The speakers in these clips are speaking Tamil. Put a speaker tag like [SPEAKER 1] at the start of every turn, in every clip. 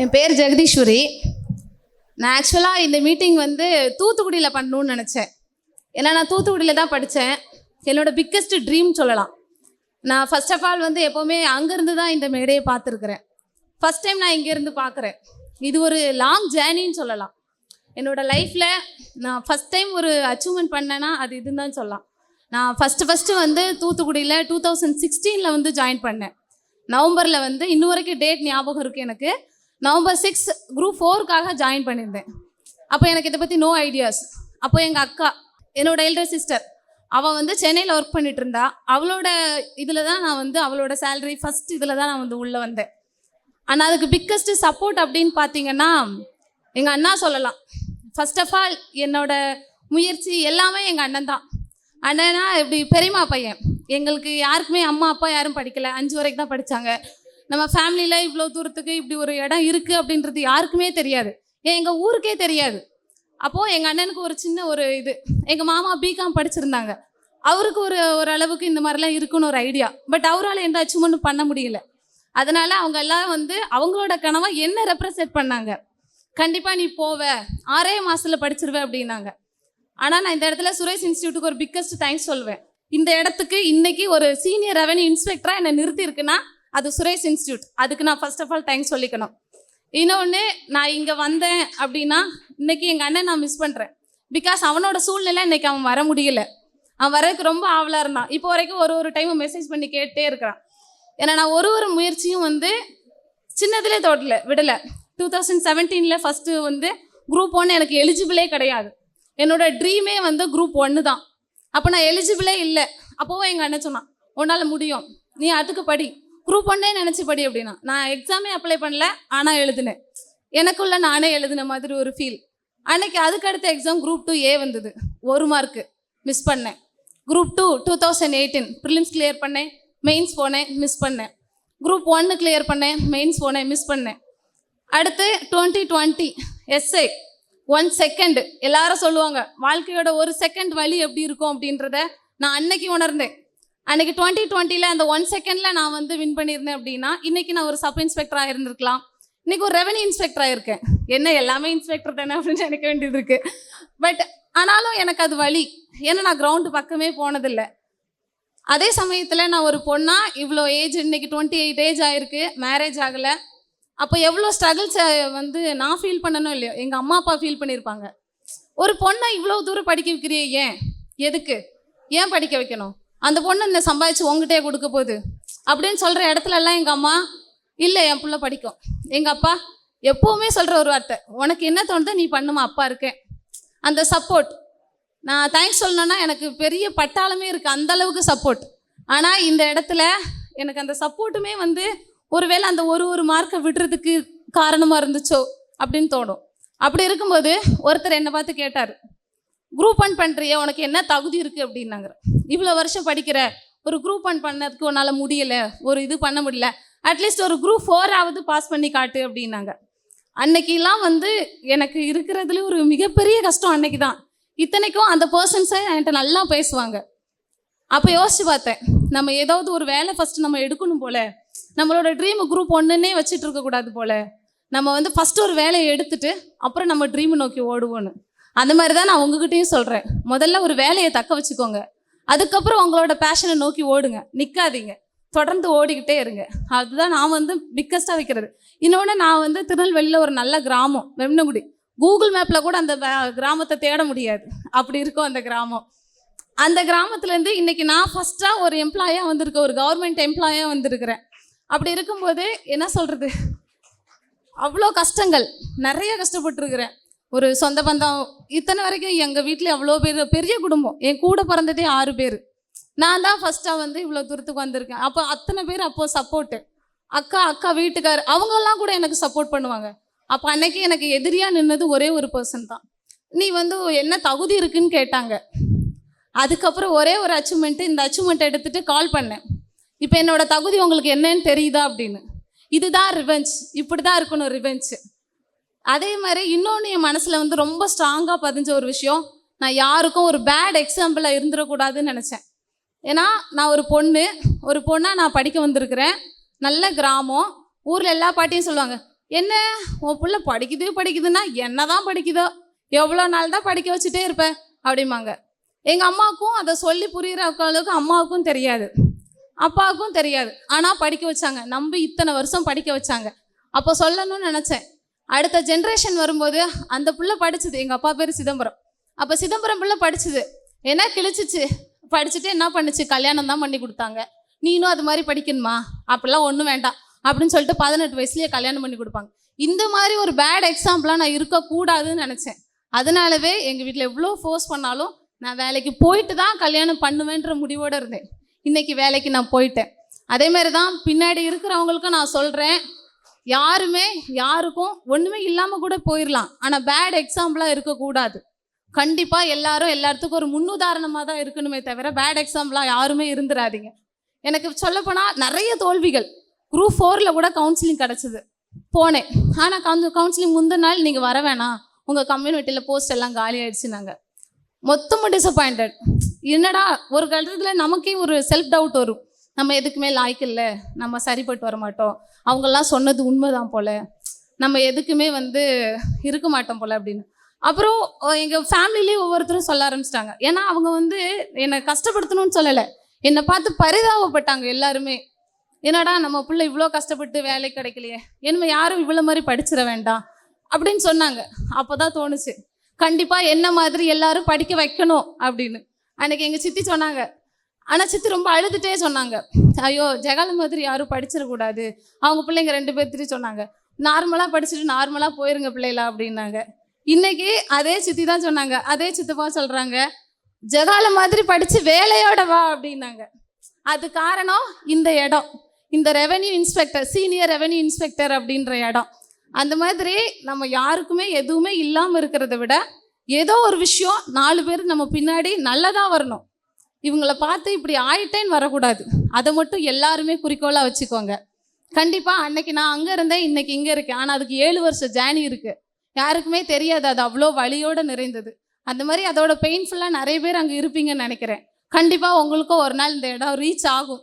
[SPEAKER 1] என் பேர் ஜெகதீஸ்வரி. நான் ஆக்சுவலாக இந்த மீட்டிங் வந்து தூத்துக்குடியில் பண்ணணும்னு நினச்சேன். ஏன்னா நான் தூத்துக்குடியில் தான் படித்தேன். என்னோடய பிக்கஸ்ட் ட்ரீம் சொல்லலாம். நான் ஃபர்ஸ்ட் ஆஃப் ஆல் வந்து எப்போவுமே அங்கேருந்து தான் இந்த மேடையை பார்த்துருக்குறேன். ஃபஸ்ட் டைம் நான் இங்கேருந்து பார்க்குறேன். இது ஒரு லாங் ஜேர்னின்னு சொல்லலாம். என்னோடய லைஃப்பில் நான் ஃபஸ்ட் டைம் ஒரு அச்சீவ்மெண்ட் பண்ணேன்னா அது இதுன்னு தான் சொல்லலாம். நான் ஃபஸ்ட்டு வந்து தூத்துக்குடியில் 2016 வந்து ஜாயின் பண்ணேன். நவம்பரில் வந்து இன்னும் வரைக்கும் டேட் ஞாபகம் இருக்குது எனக்கு. நவம்பர் 6 குரூப் 4க்காக ஜாயின் பண்ணியிருந்தேன். அப்போ எனக்கு இதை பற்றி நோ ஐடியாஸ். அப்போ எங்கள் அக்கா, என்னோட எல்டர் சிஸ்டர், அவள் வந்து சென்னையில் ஒர்க் பண்ணிட்டு இருந்தா. அவளோட இதில் தான் நான் வந்து அவளோட சேலரி ஃபஸ்ட் இதில் தான் நான் வந்து உள்ளே வந்தேன். ஆனால் அதுக்கு பிக்கஸ்ட்டு சப்போர்ட் அப்படின்னு பார்த்தீங்கன்னா எங்கள் அண்ணா சொல்லலாம். ஃபர்ஸ்ட் ஆஃப் ஆல் என்னோட முயற்சி எல்லாமே எங்கள் அண்ணன் தான். அண்ணனா இப்படி பெரியம்மா பையன். எங்களுக்கு யாருக்குமே அம்மா அப்பா யாரும் படிக்கலை, 5 வரைக்கும் தான் படித்தாங்க. நம்ம ஃபேமிலியில் இவ்வளோ தூரத்துக்கு இப்படி ஒரு இடம் இருக்குது அப்படின்றது யாருக்குமே தெரியாது. எங்கள் ஊருக்கே தெரியாது. அப்போது எங்கள் அண்ணனுக்கு ஒரு சின்ன ஒரு இது, எங்கள் மாமா பிகாம் படிச்சிருந்தாங்க. அவருக்கு ஒரு அளவுக்கு இந்த மாதிரிலாம் இருக்குன்னு ஒரு ஐடியா. பட் அவரால் எந்த அச்சீவ்மெண்ட்டும் பண்ண முடியல. அதனால் அவங்க எல்லாம் வந்து அவங்களோட கனவை என்ன ரெப்ரசென்ட் பண்ணாங்க. கண்டிப்பாக நீ போவ, 6 மாதத்தில் படிச்சிருவ அப்படின்னாங்க. ஆனால் நான் இந்த இடத்துல சுரேஷ் இன்ஸ்டியூட்டுக்கு ஒரு பிக்கஸ்ட் தேங்க்ஸ் சொல்வேன். இந்த இடத்துக்கு இன்றைக்கி ஒரு சீனியர் ரெவன்யூ இன்ஸ்பெக்டராக என்னை நிறுத்தியிருக்குன்னா அது சுரேஷ் இன்ஸ்டியூட். அதுக்கு நான் ஃபர்ஸ்ட் ஆஃப் ஆல் தேங்க்ஸ் சொல்லிக்கணும். இன்னொன்று, நான் இங்கே வந்தேன் அப்படின்னா இன்றைக்கி எங்கள் அண்ணன் நான் மிஸ் பண்ணுறேன். பிகாஸ் அவனோட சூழ்நிலை இன்றைக்கி அவன் வர முடியல. அவன் வரதுக்கு ரொம்ப ஆவலாக இருந்தான். இப்போ வரைக்கும் ஒரு டைம் மெசேஜ் பண்ணி கேட்டே இருக்கிறான். ஏன்னா நான் ஒரு முயற்சியும் வந்து சின்னதிலே விடலை. 2017 ஃபஸ்ட்டு வந்து குரூப் 1 எனக்கு எலிஜிபிளே கிடையாது. என்னோட ட்ரீமே வந்து குரூப் 1 தான். அப்போ நான் எலிஜிபிளே இல்லை. அப்போவும் எங்கள் அண்ணன் சொன்னான், உன்னால் முடியும், நீ அதுக்கு படி, குரூப் 1 நினச்சி படி அப்படின்னா. நான் எக்ஸாமே அப்ளை பண்ணல, ஆனால் எழுதினேன். எனக்குள்ள நானே எழுதின மாதிரி ஒரு ஃபீல். அன்னைக்கு அதுக்கு அடுத்த எக்ஸாம் குரூப் 2A வந்தது. 1 மார்க்கு மிஸ் பண்ணேன். குரூப் 2 2018 ப்ரிலிம்ஸ் கிளியர் பண்ணேன், மெயின்ஸ் போனேன், மிஸ் பண்ணேன். குரூப் 1 கிளியர் பண்ணேன், மெயின்ஸ் போனேன், மிஸ் பண்ணேன். அடுத்து 2020 எஸ்ஐ 1 செகண்ட். எல்லாரும் சொல்லுவாங்க வாழ்க்கையோட 1 செகண்ட் வலி எப்படி இருக்கும் அப்படின்றத நான் அன்னைக்கு உணர்ந்தேன். அன்றைக்கி 2020 அந்த 1 செகண்டில் நான் வந்து வின் பண்ணியிருந்தேன் அப்படின்னா இன்றைக்கி நான் ஒரு சப் இன்ஸ்பெக்டராக இருந்திருக்கலாம். இன்றைக்கி ஒரு ரெவன்யூ இன்ஸ்பெக்டராக இருக்கேன். என்ன எல்லாமே இன்ஸ்பெக்டர் தானே அப்படின்னு நினைக்க வேண்டியது இருக்குது. பட் ஆனாலும் எனக்கு அது வலி. ஏன்னா நான் கிரவுண்டு பக்கமே போனதில்லை. அதே சமயத்தில் நான் ஒரு பொண்ணாக இவ்வளோ ஏஜ், இன்றைக்கி 28 ஏஜ் ஆகிருக்கு, மேரேஜ் ஆகலை. அப்போ எவ்வளோ ஸ்ட்ரகிள்ஸை வந்து நான் ஃபீல் பண்ணணும் இல்லையோ, எங்கள் அம்மா அப்பா ஃபீல் பண்ணியிருப்பாங்க. ஒரு பொண்ணை இவ்வளோ தூரம் படிக்க வைக்கிறியே, ஏன், எதுக்கு, ஏன் படிக்க வைக்கணும், அந்த பொண்ணு இந்த சம்பாதிச்சு உங்ககிட்டே கொடுக்க போகுது அப்படின்னு சொல்கிற இடத்துலலாம் எங்கள் அம்மா இல்லை, என் பிள்ளை படிக்கும். எங்கள் அப்பா எப்போவுமே சொல்கிற ஒரு வார்த்தை, உனக்கு என்ன தோணுதோ நீ பண்ணுமா, அப்பா இருக்கேன். அந்த சப்போர்ட் நான் தேங்க்ஸ் சொல்லணுன்னா எனக்கு பெரிய பட்டாளமே இருக்குது, அந்தளவுக்கு சப்போர்ட். ஆனால் இந்த இடத்துல எனக்கு அந்த சப்போர்ட்டுமே வந்து ஒருவேளை அந்த ஒரு மார்க்கை விடுறதுக்கு காரணமாக இருந்துச்சோ அப்படின்னு தோணும். அப்படி இருக்கும்போது ஒருத்தர் என்னை பார்த்து கேட்டார், குரூப் 1 பண்ணுறிய, உனக்கு என்ன தகுதி இருக்குது அப்படின்னாங்க. இவ்வளோ வருஷம் படிக்கிற, ஒரு குரூப் 1 பண்ணதுக்கு உன்னால் முடியலை, ஒரு இது பண்ண முடியல, அட்லீஸ்ட் ஒரு குரூப் 4ஆவது பாஸ் பண்ணி காட்டு அப்படின்னாங்க. அன்னைக்கெல்லாம் வந்து எனக்கு இருக்கிறதுல ஒரு மிகப்பெரிய கஷ்டம் அன்னைக்கு தான். இத்தனைக்கும் அந்த பர்சன்ஸை என்கிட்ட நல்லா பேசுவாங்க. அப்போ யோசிச்சு பார்த்தேன், நம்ம ஏதாவது ஒரு வேலை ஃபஸ்ட்டு நம்ம எடுக்கணும் போல, நம்மளோட ட்ரீம் குரூப் 1ன்னே வச்சுட்டு இருக்கக்கூடாது போல, நம்ம வந்து ஃபஸ்ட்டு ஒரு வேலையை எடுத்துட்டு அப்புறம் நம்ம ட்ரீமை நோக்கி ஓடுவோன்னு. அந்த மாதிரி தான் நான் உங்ககிட்டையும் சொல்கிறேன். முதல்ல ஒரு வேலையை தக்க வச்சுக்கோங்க, அதுக்கப்புறம் உங்களோட பேஷனை நோக்கி ஓடுங்க, நிற்காதீங்க, தொடர்ந்து ஓடிக்கிட்டே இருங்க. அதுதான் நான் வந்து பிக்கஸ்ட்டாக வைக்கிறது. இன்னொன்று, நான் வந்து திருநெல்வேலியில் ஒரு நல்ல கிராமம், வெம்னகுடி. கூகுள் மேப்பில் கூட அந்த கிராமத்தை தேட முடியாது, அப்படி இருக்கும் அந்த கிராமம். அந்த கிராமத்துலேருந்து இன்றைக்கி நான் ஃபஸ்ட்டாக ஒரு எம்ப்ளாயாக வந்திருக்கேன், ஒரு கவர்மெண்ட் எம்ப்ளாயாக வந்திருக்கிறேன். அப்படி இருக்கும்போது என்ன சொல்கிறது, அவ்வளோ கஷ்டங்கள், நிறைய கஷ்டப்பட்டுருக்கிறேன். ஒரு சொந்த பந்தம் இத்தனை வரைக்கும் எங்கள் வீட்டில் அவ்வளோ பேர், பெரிய குடும்பம், என் கூட பிறந்ததே 6 பேர். நான் தான் ஃபஸ்ட்டாக வந்து இவ்வளோ தூரத்துக்கு வந்திருக்கேன். அப்போ அத்தனை பேர் அப்போது சப்போர்ட்டு. அக்கா வீட்டுக்கார் அவங்கெல்லாம் கூட எனக்கு சப்போர்ட் பண்ணுவாங்க. அப்போ அன்னைக்கு எனக்கு எதிரியாக நின்னது ஒரே ஒரு பர்சன் தான். நீ வந்து என்ன தகுதி இருக்குன்னு கேட்டாங்க. அதுக்கப்புறம் ஒரே ஒரு அச்சீவ்மெண்ட்டு, இந்த அச்சீவ்மெண்ட்டை எடுத்துகிட்டு கால் பண்ணேன், இப்போ என்னோடய தகுதி உங்களுக்கு என்னன்னு தெரியுதா அப்படின்னு. இதுதான் ரிவெஞ்ச், இப்படி தான் இருக்கணும் ரிவெஞ்சு. அதே மாதிரி இன்னொன்று என் மனசில் வந்து ரொம்ப ஸ்ட்ராங்காக பதிஞ்ச ஒரு விஷயம், நான் யாருக்கும் ஒரு பேட் எக்ஸாம்பிளாக இருந்துடக்கூடாதுன்னு நினச்சேன். ஏன்னா நான் ஒரு பொண்ணாக நான் படிக்க வந்திருக்கிறேன். நல்ல கிராமம். ஊரில் எல்லா பாட்டியும் சொல்லுவாங்க, என்ன உன் பிள்ளை படிக்குதுன்னா என்ன தான் படிக்குதோ, எவ்வளோ நாள் தான் படிக்க வச்சுட்டே இருப்பேன் அப்படிம்பாங்க. எங்கள் அம்மாவுக்கும் அதை சொல்லி புரிகிற அளவுக்கு அம்மாவுக்கும் தெரியாது, அப்பாவுக்கும் தெரியாது. ஆனால் படிக்க வச்சாங்க, நம்பி இத்தனை வருஷம் படிக்க வச்சாங்க. அப்போ சொல்லணும்னு நினச்சேன், அடுத்த ஜென்ரேஷன் வரும்போது அந்த பிள்ளை படிச்சுது. எங்கள் அப்பா பேர் சிதம்பரம். அப்போ சிதம்பரம் பிள்ளை படிச்சுது, என்ன கிழிச்சிச்சு, படிச்சுட்டு என்ன பண்ணுச்சு, கல்யாணம் தான் பண்ணி கொடுத்தாங்க. நீனும் அது மாதிரி படிக்கணுமா, அப்படிலாம் ஒன்றும் வேண்டாம் அப்படின்னு சொல்லிட்டு 18 வயசுலேயே கல்யாணம் பண்ணி கொடுப்பாங்க. இந்த மாதிரி ஒரு பேட் எக்ஸாம்பிளாக நான் இருக்கக்கூடாதுன்னு நினச்சேன். அதனாலவே எங்கள் வீட்டில் எவ்வளோ ஃபோர்ஸ் பண்ணாலும் நான் வேலைக்கு போயிட்டு தான் கல்யாணம் பண்ணுவேன்ற முடிவோடு இருந்தேன். இன்றைக்கி வேலைக்கு நான் போயிட்டேன். அதே மாதிரி தான் பின்னாடி இருக்கிறவங்களுக்கும் நான் சொல்கிறேன், யாருமே யாருக்கும் ஒன்றுமே இல்லாமல் கூட போயிடலாம், ஆனால் பேட் எக்ஸாம்பிளாக இருக்கக்கூடாது. கண்டிப்பாக எல்லாத்துக்கும் ஒரு முன்னுதாரணமாக தான் இருக்கணுமே தவிர பேட் எக்ஸாம்பிளாக யாருமே இருந்துடாதீங்க. எனக்கு சொல்லப்போனால் நிறைய தோல்விகள். குரூப் 4 கூட கவுன்சிலிங் கிடச்சிது, போனேன். ஆனால் கவுன்சிலிங் முந்தின நாள் நீங்கள் வர வேணாம், உங்கள் கம்யூனிட்டியில் போஸ்ட் எல்லாம் காலி ஆயிடுச்சுனாங்க. மொத்தமும் டிசப்பாயிண்டட். என்னடா ஒரு கட்டத்தில் நமக்கே ஒரு செல்ஃப் டவுட் வரும், நம்ம எதுக்குமே லாய்க்கு இல்லை, நம்ம சரிப்பட்டு வர மாட்டோம், அவங்கெல்லாம் சொன்னது உண்மைதான் போல், நம்ம எதுக்குமே இருக்க மாட்டோம் போல் அப்படின்னு. அப்புறம் எங்கள் ஃபேமிலிலேயே ஒவ்வொருத்தரும் சொல்ல ஆரம்பிச்சிட்டாங்க. ஏன்னா அவங்க என்னை கஷ்டப்படுத்தணும்னு சொல்லலை, என்னை பார்த்து பரிதாபப்பட்டாங்க எல்லாருமே. என்னடா நம்ம பிள்ளை இவ்வளோ கஷ்டப்பட்டு வேலை கிடைக்கலையே, என்ன யாரும் இவ்வளோ மாதிரி படிச்சிட வேண்டாம் அப்படின்னு சொன்னாங்க. அப்போ தான் தோணுச்சு, கண்டிப்பாக என்ன மாதிரி எல்லாரும் படிக்க வைக்கணும் அப்படின்னு. அன்றைக்கி எங்கள் சித்தி சொன்னாங்க. ஆனால் சித்தி ரொம்ப அழுதுகிட்டே சொன்னாங்க, ஐயோ ஜெகால மாதிரி யாரும் படிச்சிடக்கூடாது. அவங்க பிள்ளைங்க 2 பேர்த்திட்டு சொன்னாங்க, நார்மலாக படிச்சுட்டு நார்மலாக போயிருங்க பிள்ளைகளா அப்படின்னாங்க. இன்றைக்கி அதே சித்தி தான் சொன்னாங்க, அதே சித்தப்பா சொல்கிறாங்க, ஜெகால மாதிரி படித்து வேலையோட வா அப்படின்னாங்க. அது காரணம் இந்த இடம், இந்த revenue inspector, senior revenue inspector அப்படின்ற இடம். அந்த மாதிரி நம்ம யாருக்குமே எதுவுமே இல்லாமல் இருக்கிறத விட ஏதோ ஒரு விஷயம் 4 பேர் நம்ம பின்னாடி நல்லதாக வரணும். இவங்களை பார்த்து இப்படி ஆயிட்டேன்னு வரக்கூடாது. அதை மட்டும் எல்லாருமே குறிக்கோளாக வச்சுக்கோங்க. கண்டிப்பாக அன்னைக்கு நான் அங்கே இருந்தேன், இன்னைக்கு இங்கே இருக்கேன். ஆனால் அதுக்கு 7 வருஷம் ஜேர்னி இருக்குது. யாருக்குமே தெரியாது, அது அவ்வளோ வலியோடு நிறைந்தது. அந்த மாதிரி அதோட பெயின்ஃபுல்லாக நிறைய பேர் அங்கே இருப்பீங்கன்னு நினைக்கிறேன். கண்டிப்பாக உங்களுக்கும் ஒரு நாள் இந்த இடம் ரீச் ஆகும்.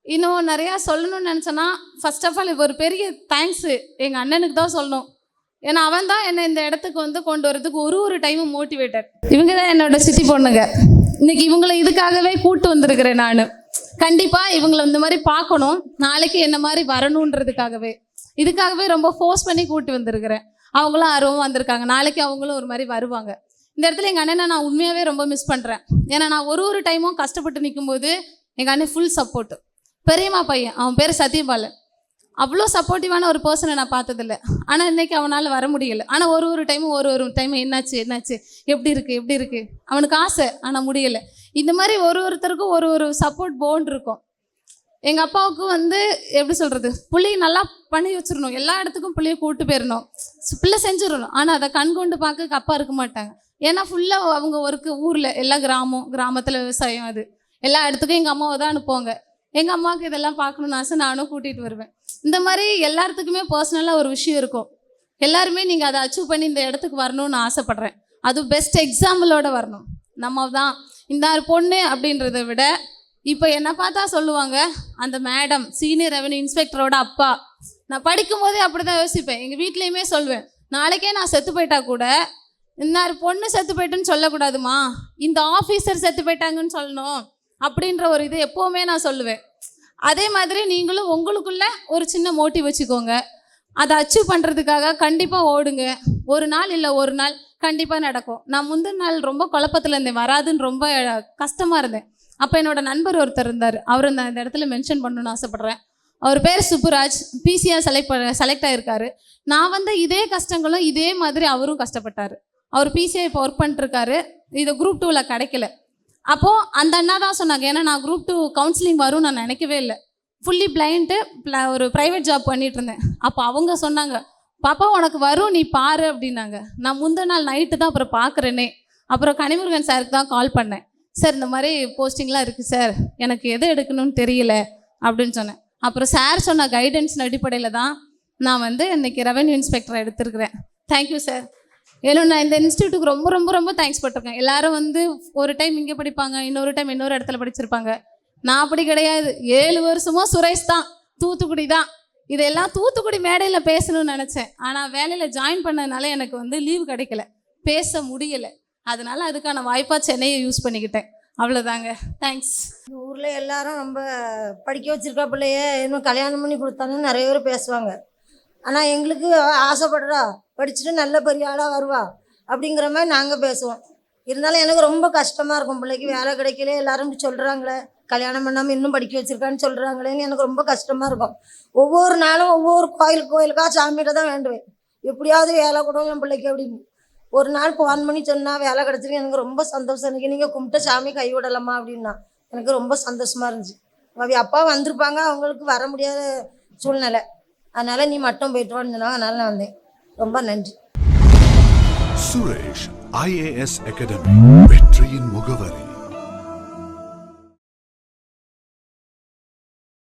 [SPEAKER 1] இன்னும் நிறையா சொல்லணும்னு நினச்சேன்னா, ஃபர்ஸ்ட் ஆஃப் ஆல் ஒரு பெரிய தேங்க்ஸு எங்கள் அண்ணனுக்கு தான் சொல்லணும். ஏன்னா அவன் தான் என்னை இந்த இடத்துக்கு கொண்டு வரதுக்கு ஒரு டைமும் மோட்டிவேட்டர். இவங்க தான் என்னோட சித்தி பொண்ணுங்க. இன்னைக்கு இவங்களை இதுக்காகவே கூட்டு வந்திருக்கிறேன் நான். கண்டிப்பாக இவங்களை இந்த மாதிரி பார்க்கணும், நாளைக்கு என்ன மாதிரி வரணுன்றதுக்காகவே இதுக்காகவே ரொம்ப ஃபோர்ஸ் பண்ணி கூட்டு வந்திருக்கிறேன். அவங்களும் ஆர்வம் வந்திருக்காங்க, நாளைக்கு அவங்களும் ஒரு மாதிரி வருவாங்க. இந்த இடத்துல எங்கள் அண்ணனை நான் உண்மையாகவே ரொம்ப மிஸ் பண்ணுறேன். ஏன்னா நான் ஒரு டைமும் கஷ்டப்பட்டு நிற்கும்போது எங்கள் அண்ணன் ஃபுல் சப்போர்ட்டு. பெரியம்மா பையன், அவன் பேர் சத்யபாலன். அவ்வளோ சப்போர்ட்டிவான ஒரு பர்சனை நான் பார்த்ததில்ல. ஆனால் இன்றைக்கி அவனால் வர முடியலை. ஆனால் ஒரு டைமும் ஒரு டைமும் என்னாச்சு எப்படி இருக்குது அவனுக்கு ஆசை, ஆனால் முடியலை. இந்த மாதிரி ஒருத்தருக்கும் ஒரு சப்போர்ட் போன் இருக்கும். எங்கள் அப்பாவுக்கு எப்படி சொல்கிறது, பிள்ளையை நல்லா பண்ணி வச்சிடணும், எல்லா இடத்துக்கும் பிள்ளையை கூப்பிட்டு போயிடணும், பிள்ளை செஞ்சிடணும். ஆனால் அதை கண் கொண்டு பார்க்க அப்பா இருக்க மாட்டாங்க. ஏன்னா ஃபுல்லாக அவங்க ஒர்க்கு ஊரில், எல்லா கிராமத்தில் விவசாயம், அது எல்லா இடத்துக்கும் எங்கள் அம்மாவை தான் அனுப்புவாங்க. எங்கள் அம்மாவுக்கு இதெல்லாம் பார்க்கணுன்னு ஆசை, நானும் கூட்டிகிட்டு வருவேன். இந்த மாதிரி எல்லாத்துக்குமே பர்சனலாக ஒரு விஷயம் இருக்கும். எல்லாருமே நீங்கள் அதை அச்சீவ் பண்ணி இந்த இடத்துக்கு வரணும்னு ஆசைப்பட்றேன். அதுவும் பெஸ்ட் எக்ஸாம்பிளோடு வரணும். நம்ம தான் இந்த பொண்ணு அப்படின்றத விட இப்போ என்னை பார்த்தா சொல்லுவாங்க, அந்த மேடம் சீனியர் ரெவென்யூ இன்ஸ்பெக்டரோட அப்பா. நான் படிக்கும் போதே அப்படி தான் யோசிப்பேன். எங்கள் வீட்லேயுமே சொல்வேன், நாளைக்கே நான் செத்து போயிட்டா கூட இன்னார் பொண்ணு செத்து போயிட்டுன்னு சொல்லக்கூடாதுமா, இந்த ஆஃபீஸர் செத்து போயிட்டாங்கன்னு சொல்லணும் அப்படின்ற ஒரு இது எப்போவுமே நான் சொல்லுவேன். அதே மாதிரி நீங்களும் உங்களுக்குள்ள ஒரு சின்ன மோட்டிவ் வச்சுக்கோங்க. அதை அச்சீவ் பண்ணுறதுக்காக கண்டிப்பாக ஓடுங்க. ஒரு நாள் இல்லை ஒரு நாள் கண்டிப்பாக நடக்கும். நான் முந்தின நாள் ரொம்ப குழப்பத்தில் இருந்தேன், வராதுன்னு ரொம்ப கஷ்டமாக இருந்தேன். அப்போ என்னோட நண்பர் ஒருத்தர் இருந்தார், அவர் நான் இந்த இடத்துல மென்ஷன் பண்ணணும்னு ஆசைப்பட்றேன். அவர் பேர் சுப்புராஜ், பிசிஆர் செலக்ட் ஆகிருக்காரு. நான் இதே கஷ்டங்களும் இதே மாதிரி அவரும் கஷ்டப்பட்டார். அவர் பிசிஐ இப்போ ஒர்க் பண்ணிட்டுருக்காரு. இது குரூப் 2ல் கிடைக்கல. அப்போது அந்த அண்ணா தான் சொன்னாங்க, ஏன்னா நான் குரூப் 2 கவுன்சிலிங் வரும் நான் நினைக்கவே இல்லை. ஃபுல்லி பிளைண்ட்டு, ஒரு ப்ரைவேட் ஜாப் பண்ணிகிட்டு இருந்தேன். அப்போ அவங்க சொன்னாங்க, பாப்பா உனக்கு வரும் நீ பாரு அப்படின்னாங்க. நான் முந்தின நாள் நைட்டு தான் அப்புறம் பார்க்குறேனே. அப்புறம் கனிமுருகன் சாருக்கு தான் கால் பண்ணேன், சார் இந்த மாதிரி போஸ்டிங்லாம் இருக்குது சார், எனக்கு எது எடுக்கணும்னு தெரியல அப்படின்னு சொன்னேன். அப்புறம் சார் சொன்ன கைடன்ஸ் அடிப்படையில் தான் நான் இன்றைக்கி ரெவென்யூ இன்ஸ்பெக்டரை எடுத்துருக்கிறேன். Thank you sir. ஏன்னா நான் இந்த இன்ஸ்டியூட்டுக்கு ரொம்ப ரொம்ப ரொம்ப தேங்க்ஸ் பட்டிருக்கேன். எல்லாரும் ஒரு டைம் இங்கே படிப்பாங்க, இன்னொரு டைம் இன்னொரு இடத்துல படிச்சிருப்பாங்க. நான் அப்படி கிடையாது. 7 வருஷமும் சுரேஷ் தான், தூத்துக்குடி தான். இதெல்லாம் தூத்துக்குடி மேடையில் பேசணும்னு நினச்சேன். ஆனால் வேலையில் ஜாயின் பண்ணதுனால எனக்கு வந்து லீவு கிடைக்கல, பேச முடியலை. அதனால அதுக்கான வாய்ப்பாக சென்னையை யூஸ் பண்ணிக்கிட்டேன். அவ்வளோதாங்க. தேங்க்ஸ்.
[SPEAKER 2] ஊரில் எல்லாரும் ரொம்ப படிக்க வச்சுருக்கா பிள்ளைய இன்னும் கல்யாணம் பண்ணி கொடுத்தாங்கன்னு நிறைய பேர் பேசுவாங்க. ஆனால் எங்களுக்கு ஆசைப்படுறா, படிச்சுட்டு நல்ல பெரிய ஆளாக வருவா அப்படிங்கிற மாதிரி நாங்கள் பேசுவோம். இருந்தாலும் எனக்கு ரொம்ப கஷ்டமாக இருக்கும், பிள்ளைக்கு வேலை கிடைக்கல, எல்லாரும் இப்படி சொல்கிறாங்களே, கல்யாணம் பண்ணாமல் இன்னும் படிக்க வச்சுருக்கான்னு சொல்கிறாங்களேன்னு எனக்கு ரொம்ப கஷ்டமாக இருக்கும். ஒவ்வொரு நாளும் ஒவ்வொரு கோயிலுக்காக சாமிகிட்ட தான் வேண்டுவேன், எப்படியாவது வேலை கூட என் பிள்ளைக்கு அப்படின்னு. ஒரு நாள் ஃபோன் பண்ணி சொன்னால் வேலை கிடச்சிருக்கு, எனக்கு ரொம்ப சந்தோஷம். இன்றைக்கி நீங்கள் கும்பிட்ட சாமி கைவிடலாமா அப்படின்னா எனக்கு ரொம்ப சந்தோஷமாக இருந்துச்சு. அப்பா வந்திருப்பாங்க, அவங்களுக்கு வர முடியாத சூழ்நிலை, அதனால் நீ மட்டும் போயிட்டு வான்னு சொன்னாங்க, அதனால் நான் வந்தேன். ரொம்ப நன்றி.
[SPEAKER 3] சுரேஷ் IAS அகாடமி, வெற்றியின் முகவரி.